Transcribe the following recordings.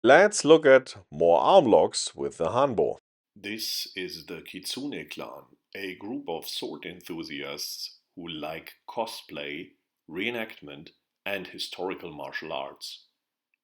Let's look at more arm locks with the Hanbo. This is the Kitsune clan, a group of sword enthusiasts who like cosplay, reenactment, and historical martial arts.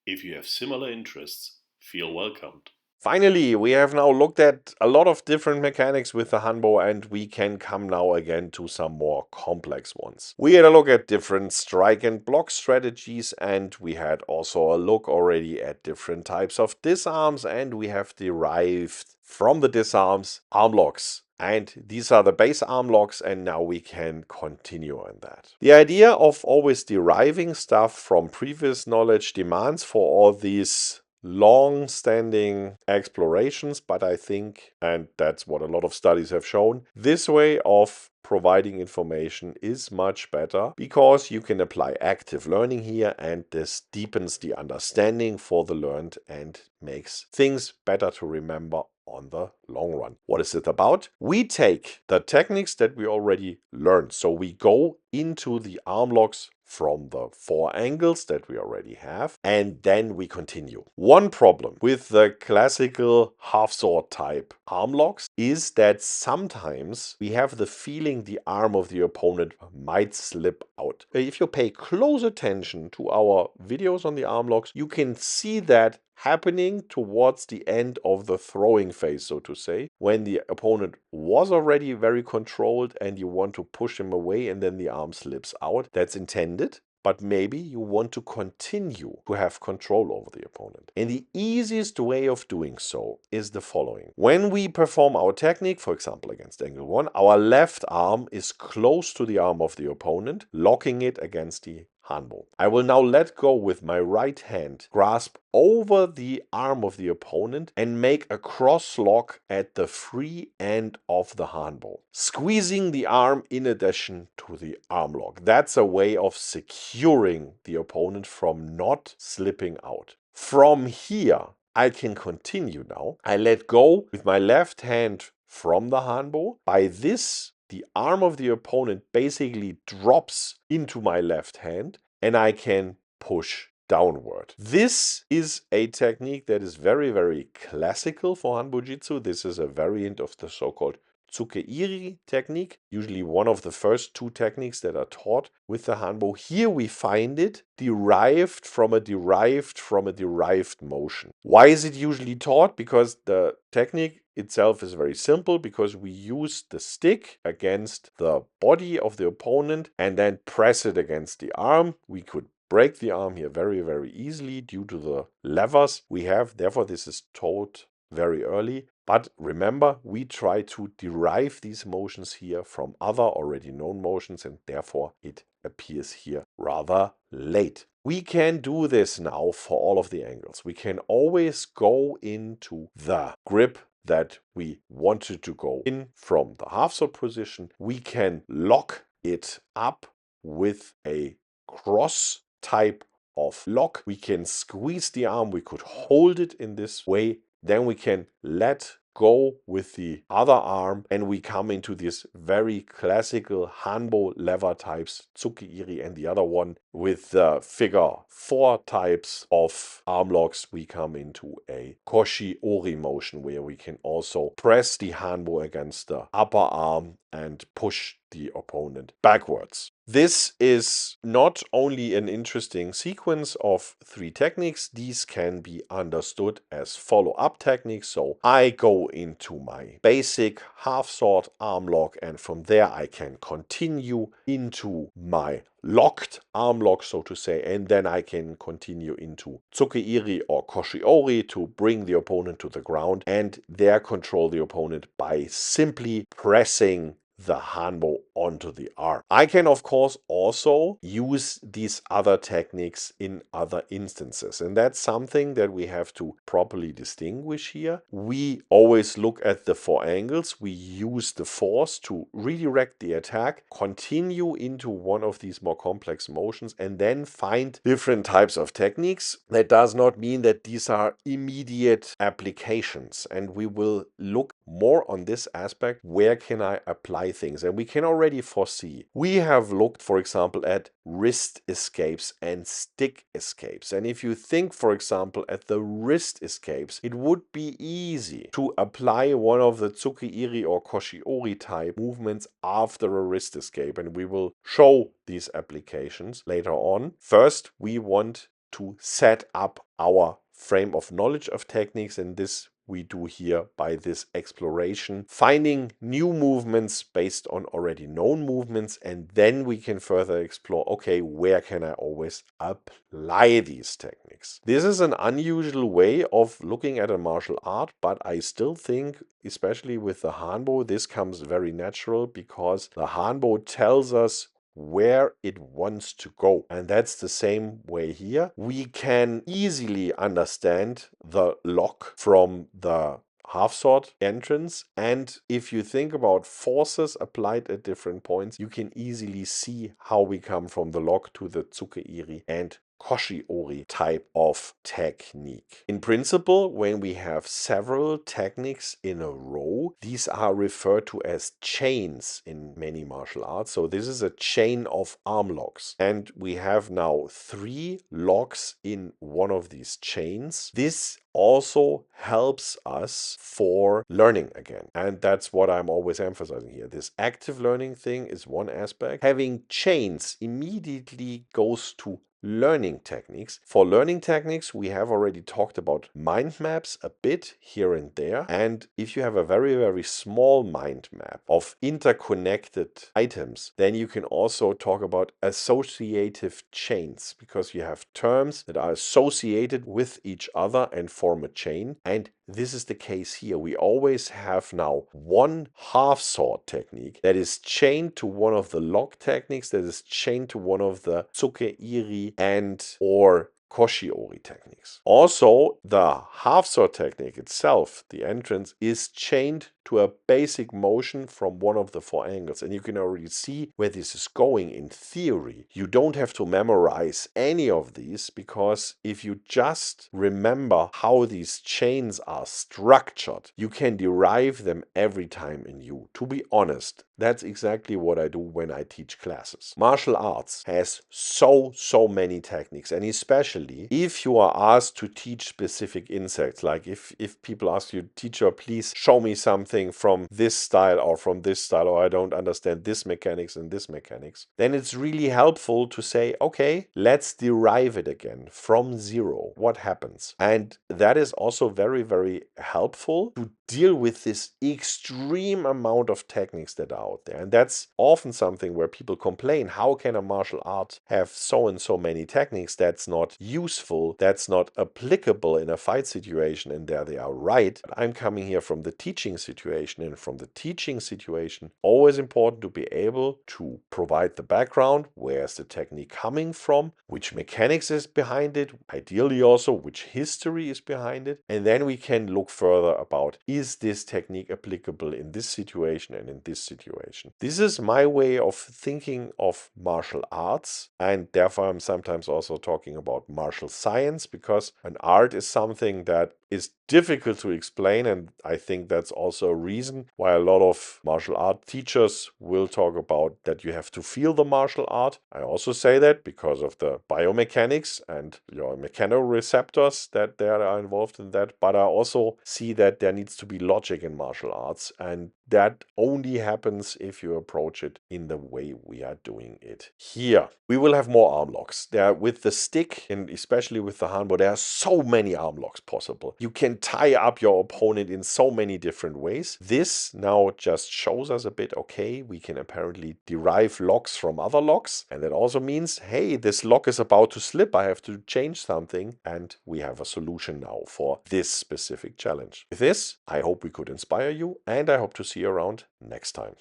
If you have similar interests, feel welcomed. Finally, we have now looked at a lot of different mechanics with the Hanbo, and we can come now again to some more complex ones. We had a look at different strike and block strategies, and we had also a look already at different types of disarms, and we have derived from the disarms arm locks. And these are the base arm locks, and now we can continue on that. The idea of always deriving stuff from previous knowledge demands for all these long-standing explorations, but I think, and that's what a lot of studies have shown, this way of providing information is much better because you can apply active learning here, and this deepens the understanding for the learned and makes things better to remember on the long run. What is it about? We take the techniques that we already learned. So we go into the arm locks from the 4 angles that we already have, and then we continue. One problem with the classical half-sword type arm locks is that sometimes we have the feeling the arm of the opponent might slip out. If you pay close attention to our videos on the arm locks, you can see that happening towards the end of the throwing phase, so to say, when the opponent was already very controlled and you want to push him away and then the arm slips out. That's intended, but maybe you want to continue to have control over the opponent. And the easiest way of doing so is the following. When we perform our technique, for example against angle 1, our left arm is close to the arm of the opponent, locking it against the Hanbo. I will now let go with my right hand, grasp over the arm of the opponent and make a cross lock at the free end of the Hanbo, squeezing the arm in addition to the arm lock. That's a way of securing the opponent from not slipping out. From here, I can continue now. I let go with my left hand from the Hanbo. By this, the arm of the opponent basically drops into my left hand and I can push downward. This is a technique that is very, very classical for Hanbo-JiTsu. This is a variant of the so-called Tsuke-iri technique, usually one of the first 2 techniques that are taught with the Hanbo. Here we find it derived from a derived motion. Why is it usually taught? Because the technique itself is very simple, because we use the stick against the body of the opponent and then press it against the arm. We could break the arm here very, very easily due to the levers we have. Therefore, this is taught very early. But remember, we try to derive these motions here from other already known motions, and therefore it appears here rather late. We can do this now for all of the angles. We can always go into the grip that we wanted to go in from the half-sword position. We can lock it up with a cross type of lock. We can squeeze the arm. We could hold it in this way. Then we can let go with the other arm and we come into this very classical Hanbo lever types, Tsuke-iri, and the other one with the figure 4 types of arm locks. We come into a koshi-ori motion where we can also press the Hanbo against the upper arm and push the opponent backwards. This is not only an interesting sequence of 3 techniques, these can be understood as follow-up techniques. So I go into my basic half-sword arm lock, and from there I can continue into my locked arm lock, so to say, and then I can continue into Tsuke-iri or koshi-ori to bring the opponent to the ground and there control the opponent by simply pressing the Hanbo onto the arm. I can of course also use these other techniques in other instances, and that's something that we have to properly distinguish here. We always look at the 4 angles. We use the force to redirect the attack, continue into one of these more complex motions, and then find different types of techniques. That does not mean that these are immediate applications, and we will look more on this aspect. Where can I apply things? And we can already already foresee. We have looked, for example, at wrist escapes and stick escapes. And if you think, for example, at the wrist escapes, it would be easy to apply one of the tsuki-iri or koshi-ori type movements after a wrist escape. And we will show these applications later on. First, we want to set up our frame of knowledge of techniques, and this we do here by this exploration, finding new movements based on already known movements, and then we can further explore, okay, where can I always apply these techniques? This is an unusual way of looking at a martial art, but I still think, especially with the Hanbo, this comes very natural because the Hanbo tells us where it wants to go. And that's the same way here. We can easily understand the lock from the half-sword entrance, and if you think about forces applied at different points, you can easily see how we come from the lock to the tsuki-iri and koshi-ori type of technique. In principle, when we have several techniques in a row, these are referred to as chains in many martial arts. So this is a chain of arm locks. And we have now 3 locks in one of these chains. This also helps us for learning again. And that's what I'm always emphasizing here. This active learning thing is one aspect. Having chains immediately goes to learning techniques. For learning techniques, we have already talked about mind maps a bit here and there. And if you have a very, very small mind map of interconnected items, then you can also talk about associative chains, because you have terms that are associated with each other and form a chain. And this is the case here. We always have now one half-sword technique that is chained to one of the lock techniques, that is chained to one of the tsuki-iri and or koshi-ori techniques. Also, the half-sword technique itself, the entrance, is chained to a basic motion from one of the 4 angles. And you can already see where this is going in theory. You don't have to memorize any of these, because if you just remember how these chains are structured, you can derive them every time in you. To be honest, that's exactly what I do when I teach classes. Martial arts has so many techniques, and especially if you are asked to teach specific insects, like if people ask you, teacher, please show me something from this style or from this style, or I don't understand this mechanics and this mechanics, then it's really helpful to say, okay, let's derive it again from zero. What happens? And that is also very, very helpful to deal with this extreme amount of techniques that are out there. And that's often something where people complain, how can a martial art have so and so many techniques? That's not useful, that's not applicable in a fight situation. And there they are right. But I'm coming here from the teaching situation, and from the teaching situation, always important to be able to provide the background. Where's the technique coming from? Which mechanics is behind it? Ideally also, which history is behind it? And then we can look further about, is this technique applicable in this situation and in this situation? This is my way of thinking of martial arts, and therefore I'm sometimes also talking about martial science, because an art is something that is difficult to explain, and I think that's also a reason why a lot of martial art teachers will talk about that you have to feel the martial art. I also say that because of the biomechanics and your mechanoreceptors that they are involved in that, but I also see that there needs to be logic in martial arts, and that only happens if you approach it in the way we are doing it here. We will have more arm locks. There, with the stick, and especially with the Hanbo, there are so many arm locks possible. You can tie up your opponent in so many different ways. This now just shows us a bit, okay, we can apparently derive locks from other locks. And that also means, hey, this lock is about to slip. I have to change something. And we have a solution now for this specific challenge. With this, I hope we could inspire you, and I hope to see you around next time.